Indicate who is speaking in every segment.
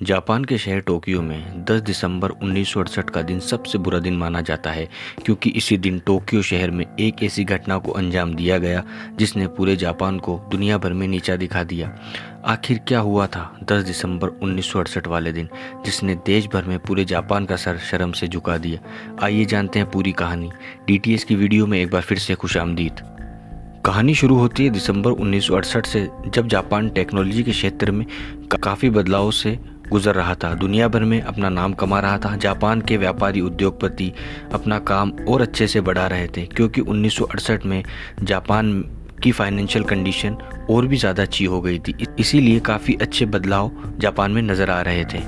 Speaker 1: Japan के शहर Tokyo में 10 दिसंबर 1968 का दिन सबसे बुरा दिन माना जाता है, क्योंकि इसी दिन टोक्यो शहर में एक ऐसी घटना को अंजाम दिया गया जिसने पूरे जापान को दुनिया भर में नीचा दिखा दिया। आखिर क्या हुआ था 10 दिसंबर 1968 वाले दिन, जिसने देश भर में पूरे जापान का सर शर्म से झुका दिया। आइए जानते हैं पूरी कहानी। डीटीएस की वीडियो में एक बार फिर से खुशामदीद। कहानी शुरू होती है दिसंबर 1968 से, जब जापान टेक्नोलॉजी के क्षेत्र में काफ़ी बदलाव से गुजर रहा था। दुनिया भर में अपना नाम कमा रहा था। जापान के व्यापारी उद्योगपति अपना काम और अच्छे से बढ़ा रहे थे, क्योंकि 1968 में जापान की फाइनेंशियल कंडीशन और भी ज़्यादा अच्छी हो गई थी। इसीलिए काफ़ी अच्छे बदलाव जापान में नज़र आ रहे थे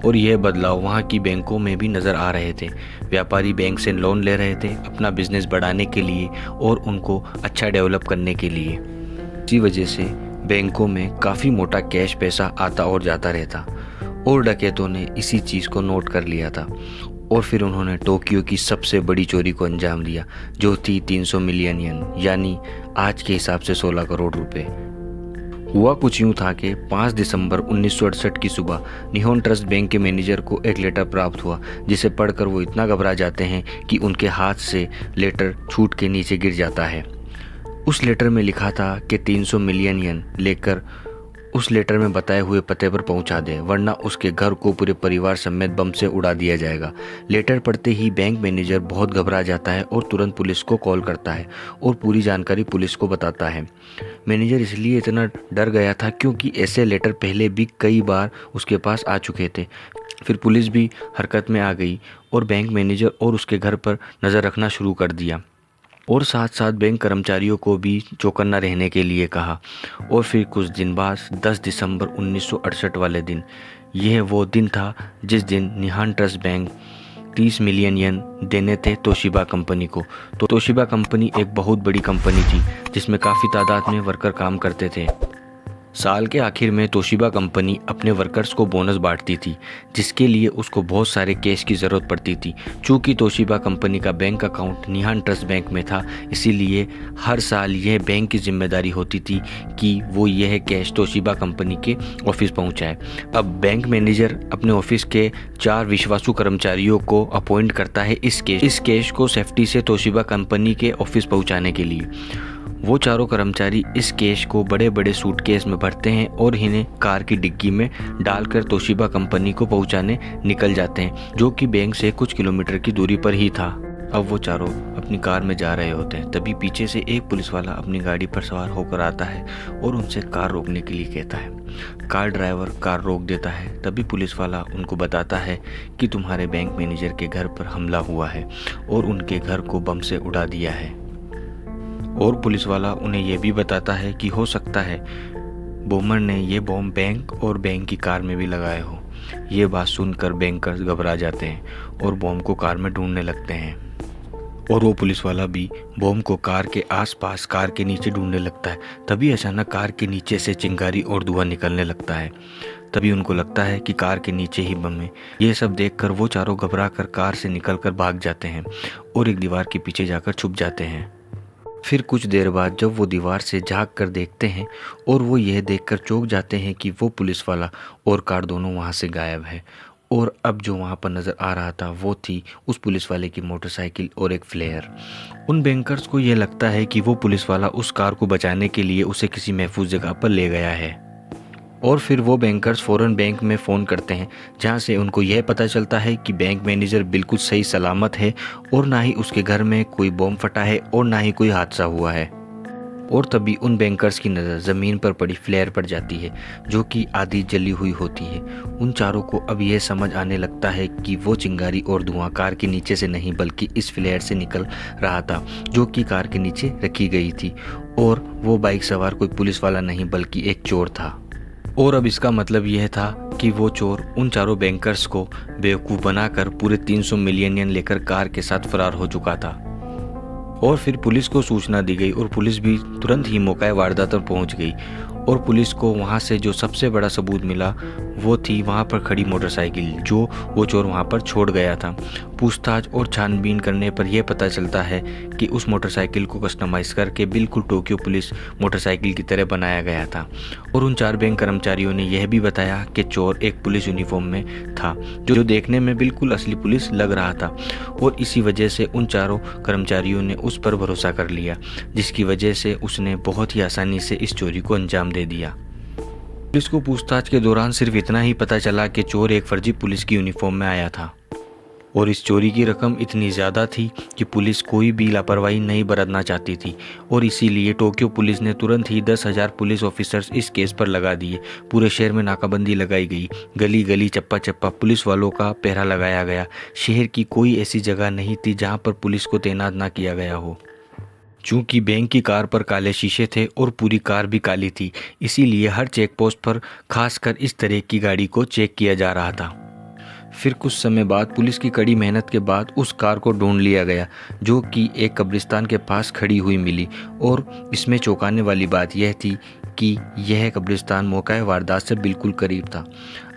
Speaker 1: और यह बदलाव वहाँ की बैंकों में भी नज़र आ रहे थे। व्यापारी बैंक से लोन ले रहे थे अपना बिजनेस बढ़ाने के लिए और उनको अच्छा डेवलप करने के लिए। इसी वजह से बैंकों में काफ़ी मोटा कैश पैसा आता और जाता रहता और डकैतों ने इसी चीज़ को नोट कर लिया था और फिर उन्होंने टोक्यो की सबसे बड़ी चोरी को अंजाम दिया, जो थी 300 मिलियन येन, यानी आज के हिसाब से 16 करोड़ रुपए। हुआ कुछ यूँ था कि 5 दिसंबर 1968 की सुबह निहोन ट्रस्ट बैंक के मैनेजर को एक लेटर प्राप्त हुआ, जिसे पढ़कर वो इतना घबरा जाते हैं कि उनके हाथ से लेटर छूट के नीचे गिर जाता है। उस लेटर में लिखा था कि 300 मिलियन येन लेकर उस लेटर में बताए हुए पते पर पहुंचा दे, वरना उसके घर को पूरे परिवार समेत बम से उड़ा दिया जाएगा। लेटर पढ़ते ही बैंक मैनेजर बहुत घबरा जाता है और तुरंत पुलिस को कॉल करता है और पूरी जानकारी पुलिस को बताता है। मैनेजर इसलिए इतना डर गया था क्योंकि ऐसे लेटर पहले भी कई बार उसके पास आ चुके थे। फिर पुलिस भी हरकत में आ गई और बैंक मैनेजर और उसके घर पर नज़र रखना शुरू कर दिया और साथ साथ बैंक कर्मचारियों को भी चौकन्ना रहने के लिए कहा। और फिर कुछ दिन बाद 10 दिसंबर 1968 वाले दिन, यह वो दिन था जिस दिन निहान ट्रस्ट बैंक 30 मिलियन येन देने थे तोशिबा कंपनी को। तो तोशिबा कंपनी एक बहुत बड़ी कंपनी थी जिसमें काफ़ी तादाद में वर्कर काम करते थे। साल के आखिर में तोशिबा कंपनी अपने वर्कर्स को बोनस बांटती थी, जिसके लिए उसको बहुत सारे कैश की ज़रूरत पड़ती थी। चूँकि तोशिबा कंपनी का बैंक अकाउंट निहान ट्रस्ट बैंक में था, इसीलिए हर साल यह बैंक की जिम्मेदारी होती थी कि वो यह कैश तोशिबा कंपनी के ऑफिस पहुंचाए। अब बैंक मैनेजर अपने ऑफिस के 4 विश्वासु कर्मचारियों को अपॉइंट करता है इस कैश को सेफ्टी से तोशिबा कंपनी के ऑफिस पहुँचाने के लिए। वो चारों कर्मचारी इस कैश को बड़े बड़े सूटकेस में भरते हैं और इन्हें कार की डिग्गी में डालकर तोशिबा कंपनी को पहुंचाने निकल जाते हैं, जो कि बैंक से कुछ किलोमीटर की दूरी पर ही था। अब वो चारों अपनी कार में जा रहे होते हैं, तभी पीछे से एक पुलिस वाला अपनी गाड़ी पर सवार होकर आता है और उनसे कार रोकने के लिए कहता है। कार ड्राइवर कार रोक देता है। तभी पुलिस वाला उनको बताता है कि तुम्हारे बैंक मैनेजर के घर पर हमला हुआ है और उनके घर को बम से उड़ा दिया है। और पुलिस वाला उन्हें यह भी बताता है कि हो सकता है बोमर ने ये बॉम्ब बैंक और बैंक की कार में भी लगाए हो। ये बात सुनकर बैंकर्स घबरा जाते हैं और बॉम्ब को कार में ढूंढने लगते हैं और वो पुलिस वाला भी बॉम्ब को कार के आसपास कार के नीचे ढूंढने लगता है। तभी अचानक कार के नीचे से चिंगारी और धुआं निकलने लगता है। तभी उनको लगता है कि कार के नीचे ही बम है। ये सब देखकर वो चारों घबरा कर कार से निकलकर भाग जाते हैं और एक दीवार के पीछे जाकर छुप जाते हैं। फिर कुछ देर बाद जब वो दीवार से झांक कर देखते हैं और वो यह देखकर चौंक जाते हैं कि वो पुलिस वाला और कार दोनों वहाँ से गायब है। और अब जो वहाँ पर नज़र आ रहा था वो थी उस पुलिस वाले की मोटरसाइकिल और एक फ्लेयर। उन बैंकर्स को ये लगता है कि वो पुलिस वाला उस कार को बचाने के लिए उसे किसी महफूज जगह पर ले गया है। और फिर वो बैंकर्स फ़ौरन बैंक में फ़ोन करते हैं, जहां से उनको यह पता चलता है कि बैंक मैनेजर बिल्कुल सही सलामत है और ना ही उसके घर में कोई बॉम्ब फटा है और ना ही कोई हादसा हुआ है। और तभी उन बैंकर्स की नज़र ज़मीन पर पड़ी फ्लेयर पर जाती है, जो कि आधी जली हुई होती है। उन चारों को अब यह समझ आने लगता है कि वो चिंगारी और धुआं कार के नीचे से नहीं बल्कि इस फ्लेयर से निकल रहा था, जो कि कार के नीचे रखी गई थी। और वो बाइक सवार कोई पुलिस वाला नहीं बल्कि एक चोर था। और अब इसका मतलब यह था कि वो चोर उन चारों बैंकर्स को बेवकूफ़ बनाकर पूरे 300 मिलियन येन लेकर कार के साथ फरार हो चुका था। और फिर पुलिस को सूचना दी गई और पुलिस भी तुरंत ही मौका वारदात पर पहुंच गई। और पुलिस को वहां से जो सबसे बड़ा सबूत मिला वो थी वहां पर खड़ी मोटरसाइकिल, जो वो चोर वहां पर छोड़ गया था। पूछताछ और छानबीन करने पर यह पता चलता है कि उस मोटरसाइकिल को कस्टमाइज करके बिल्कुल टोक्यो पुलिस मोटरसाइकिल की तरह बनाया गया था। और उन 4 बैंक कर्मचारियों ने यह भी बताया कि चोर एक पुलिस यूनिफॉर्म में था, जो देखने में बिल्कुल असली पुलिस लग रहा था। और इसी वजह से उन चारों कर्मचारियों ने उस पर भरोसा कर लिया, जिसकी वजह से उसने बहुत ही आसानी से इस चोरी को अंजाम दे दिया। पुलिस को पूछताछ के दौरान सिर्फ इतना ही पता चला कि चोर एक फर्जी पुलिस की यूनिफॉर्म में आया था और इस चोरी की रकम इतनी ज़्यादा थी कि पुलिस कोई भी लापरवाही नहीं बरतना चाहती थी। और इसीलिए टोक्यो पुलिस ने तुरंत ही 10,000 पुलिस ऑफिसर्स इस केस पर लगा दिए। पूरे शहर में नाकाबंदी लगाई गई, गली गली चप्पा चप्पा पुलिस वालों का पहरा लगाया गया। शहर की कोई ऐसी जगह नहीं थी जहाँ पर पुलिस को तैनात ना किया गया हो। चूंकि बैंक की कार पर काले शीशे थे और पूरी कार भी काली थी, इसीलिए हर चेक पोस्ट पर खासकर इस तरह की गाड़ी को चेक किया जा रहा था। फिर कुछ समय बाद पुलिस की कड़ी मेहनत के बाद उस कार को ढूंढ लिया गया, जो कि एक कब्रिस्तान के पास खड़ी हुई मिली। और इसमें चौंकाने वाली बात यह थी कि यह कब्रिस्तान मौका वारदात से बिल्कुल करीब था।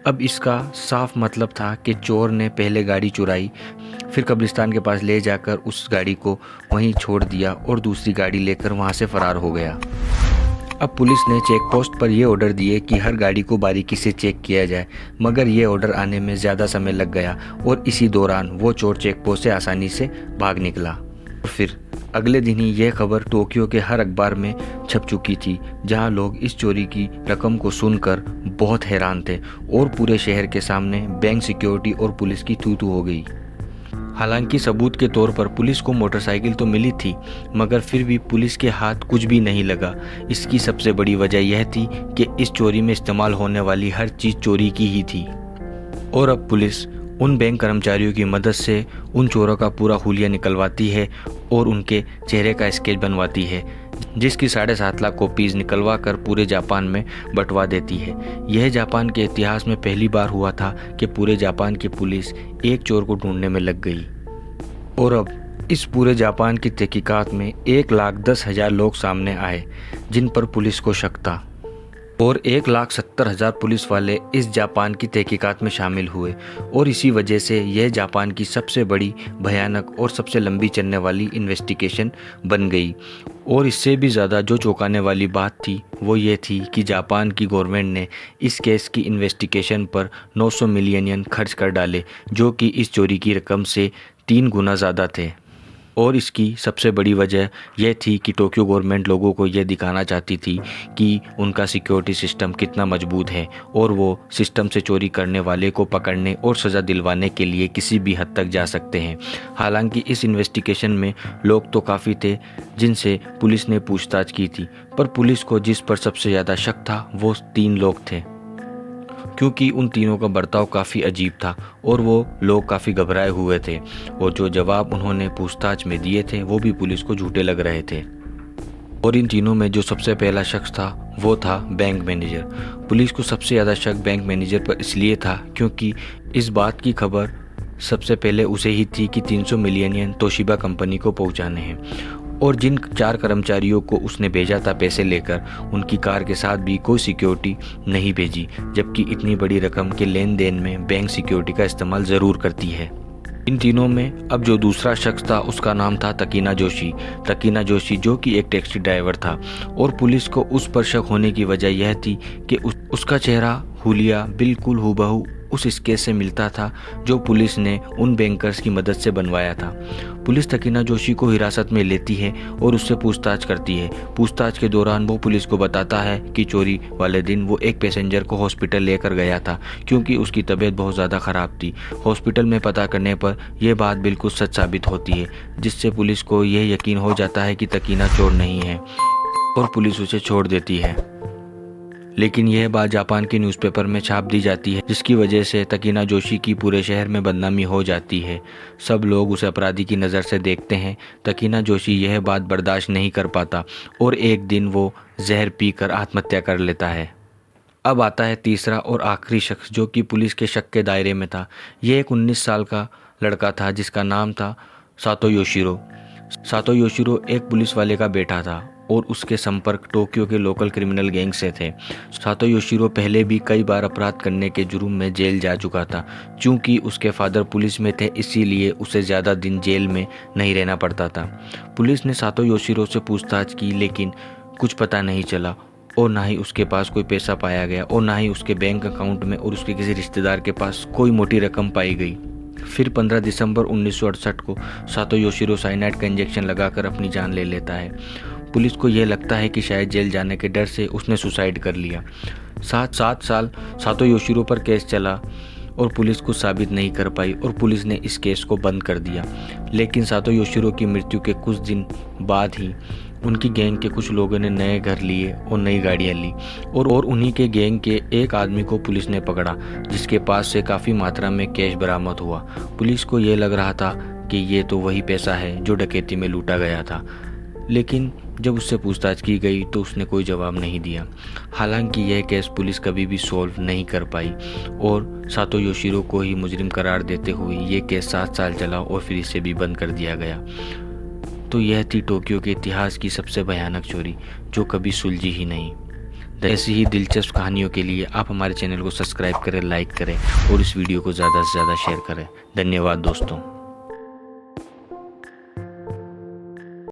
Speaker 1: अब इसका साफ मतलब था कि चोर ने पहले गाड़ी चुराई, फिर कब्रिस्तान के पास ले जाकर उस गाड़ी को वहीं छोड़ दिया और दूसरी गाड़ी लेकर वहां से फरार हो गया। अब पुलिस ने चेक पोस्ट पर यह ऑर्डर दिए कि हर गाड़ी को बारीकी से चेक किया जाए, मगर यह ऑर्डर आने में ज़्यादा समय लग गया और इसी दौरान वो चोर चेक पोस्ट से आसानी से भाग निकला। और फिर अगले दिन ही यह खबर टोक्यो के हर अखबार में छप चुकी थी, जहां लोग इस चोरी की रकम को सुनकर बहुत हैरान थे और पूरे शहर के सामने बैंक सिक्योरिटी और पुलिस की थू थू हो गई। हालांकि सबूत के तौर पर पुलिस को मोटरसाइकिल तो मिली थी, मगर फिर भी पुलिस के हाथ कुछ भी नहीं लगा। इसकी सबसे बड़ी वजह यह थी कि इस चोरी में इस्तेमाल होने वाली हर चीज़ चोरी की ही थी। और अब पुलिस उन बैंक कर्मचारियों की मदद से उन चोरों का पूरा हुलिया निकलवाती है और उनके चेहरे का स्केच बनवाती है, जिसकी 7.5 लाख कॉपीज निकलवा कर पूरे जापान में बंटवा देती है। यह जापान के इतिहास में पहली बार हुआ था कि पूरे जापान की पुलिस एक चोर को ढूंढने में लग गई। और अब इस पूरे जापान की तहकीकात में 1,10,000 लोग सामने आए जिन पर पुलिस को शक था, और 1,70,000 पुलिस वाले इस जापान की तहकीकात में शामिल हुए। और इसी वजह से यह जापान की सबसे बड़ी, भयानक और सबसे लंबी चलने वाली इन्वेस्टिगेशन बन गई। और इससे भी ज़्यादा जो चौंकाने वाली बात थी वो ये थी कि जापान की गवर्नमेंट ने इस केस की इन्वेस्टिगेशन पर 900 मिलियन येन खर्च कर डाले, जो कि इस चोरी की रकम से 3 गुना ज़्यादा थे। और इसकी सबसे बड़ी वजह यह थी कि टोक्यो गवर्नमेंट लोगों को यह दिखाना चाहती थी कि उनका सिक्योरिटी सिस्टम कितना मजबूत है और वो सिस्टम से चोरी करने वाले को पकड़ने और सज़ा दिलवाने के लिए किसी भी हद तक जा सकते हैं। हालांकि इस इन्वेस्टिगेशन में लोग तो काफ़ी थे जिनसे पुलिस ने पूछताछ की थी, पर पुलिस को जिस पर सबसे ज़्यादा शक था वो 3 लोग थे, क्योंकि उन तीनों का बर्ताव काफ़ी अजीब था और वो लोग काफ़ी घबराए हुए थे और जो जवाब उन्होंने पूछताछ में दिए थे वो भी पुलिस को झूठे लग रहे थे। और इन तीनों में जो सबसे पहला शख्स था वो था बैंक मैनेजर। पुलिस को सबसे ज़्यादा शक बैंक मैनेजर पर इसलिए था क्योंकि इस बात की खबर सबसे पहले उसे ही थी कि 300 मिलियन येन तोशिबा कंपनी को पहुंचाने हैं। और जिन 4 कर्मचारियों को उसने भेजा था पैसे लेकर, उनकी कार के साथ भी कोई सिक्योरिटी नहीं भेजी, जबकि इतनी बड़ी रकम के लेन देन में बैंक सिक्योरिटी का इस्तेमाल ज़रूर करती है। इन तीनों में अब जो दूसरा शख्स था उसका नाम था तकीना जोशी, जो कि एक टैक्सी ड्राइवर था। और पुलिस को उस पर शक होने की वजह यह थी कि उसका चेहरा हुलिया बिल्कुल हूबहू उस स्केच से मिलता था जो पुलिस ने उन बैंकर्स की मदद से बनवाया था। पुलिस तकीना जोशी को हिरासत में लेती है और उससे पूछताछ करती है। पूछताछ के दौरान वो पुलिस को बताता है कि चोरी वाले दिन वो एक पैसेंजर को हॉस्पिटल लेकर गया था क्योंकि उसकी तबीयत बहुत ज़्यादा ख़राब थी। हॉस्पिटल में पता करने पर यह बात बिल्कुल सच साबित होती है, जिससे पुलिस को यह यकीन हो जाता है कि तकीना चोर नहीं है और पुलिस उसे छोड़ देती है। लेकिन यह बात जापान के न्यूज़पेपर में छाप दी जाती है, जिसकी वजह से तकीना जोशी की पूरे शहर में बदनामी हो जाती है। सब लोग उसे अपराधी की नज़र से देखते हैं। तकीना जोशी यह बात बर्दाश्त नहीं कर पाता और एक दिन वो जहर पीकर आत्महत्या कर लेता है। अब आता है तीसरा और आखिरी शख्स जो कि पुलिस के शक के दायरे में था। यह एक 19 साल का लड़का था जिसका नाम था सातो योशिरो एक पुलिस वाले का बेटा था और उसके संपर्क टोक्यो के लोकल क्रिमिनल गैंग से थे। सातो योशिरो पहले भी कई बार अपराध करने के जुर्म में जेल जा चुका था। चूंकि उसके फादर पुलिस में थे, इसीलिए उसे ज़्यादा दिन जेल में नहीं रहना पड़ता था। पुलिस ने सातो योशिरो से पूछताछ की, लेकिन कुछ पता नहीं चला और ना ही उसके पास कोई पैसा पाया गया और ना ही उसके बैंक अकाउंट में और उसके किसी रिश्तेदार के पास कोई मोटी रकम पाई गई। फिर 15 दिसंबर 1968 को सातो योशिरो साइनाइड का इंजेक्शन लगाकर अपनी जान ले लेता है। पुलिस को यह लगता है कि शायद जेल जाने के डर से उसने सुसाइड कर लिया। 7 साल सातो योशिरो पर केस चला और पुलिस कुछ साबित नहीं कर पाई और पुलिस ने इस केस को बंद कर दिया। लेकिन सातो योशिरो की मृत्यु के कुछ दिन बाद ही उनकी गैंग के कुछ लोगों ने नए घर लिए और नई गाड़ियां ली और उन्हीं के गैंग के एक आदमी को पुलिस ने पकड़ा, जिसके पास से काफ़ी मात्रा में कैश बरामद हुआ। पुलिस को यह लग रहा था कि ये तो वही पैसा है जो डकैती में लूटा गया था, लेकिन जब उससे पूछताछ की गई तो उसने कोई जवाब नहीं दिया। हालांकि यह केस पुलिस कभी भी सॉल्व नहीं कर पाई और सातो योशिरो को ही मुजरिम करार देते हुए ये केस 7 साल चला और फिर इसे भी बंद कर दिया गया। तो यह थी टोक्यो के इतिहास की सबसे भयानक चोरी जो कभी सुलझी ही नहीं। ऐसी ही दिलचस्प कहानियों के लिए आप हमारे चैनल को सब्सक्राइब करें, लाइक करें और इस वीडियो को ज़्यादा से ज़्यादा शेयर करें। धन्यवाद दोस्तों।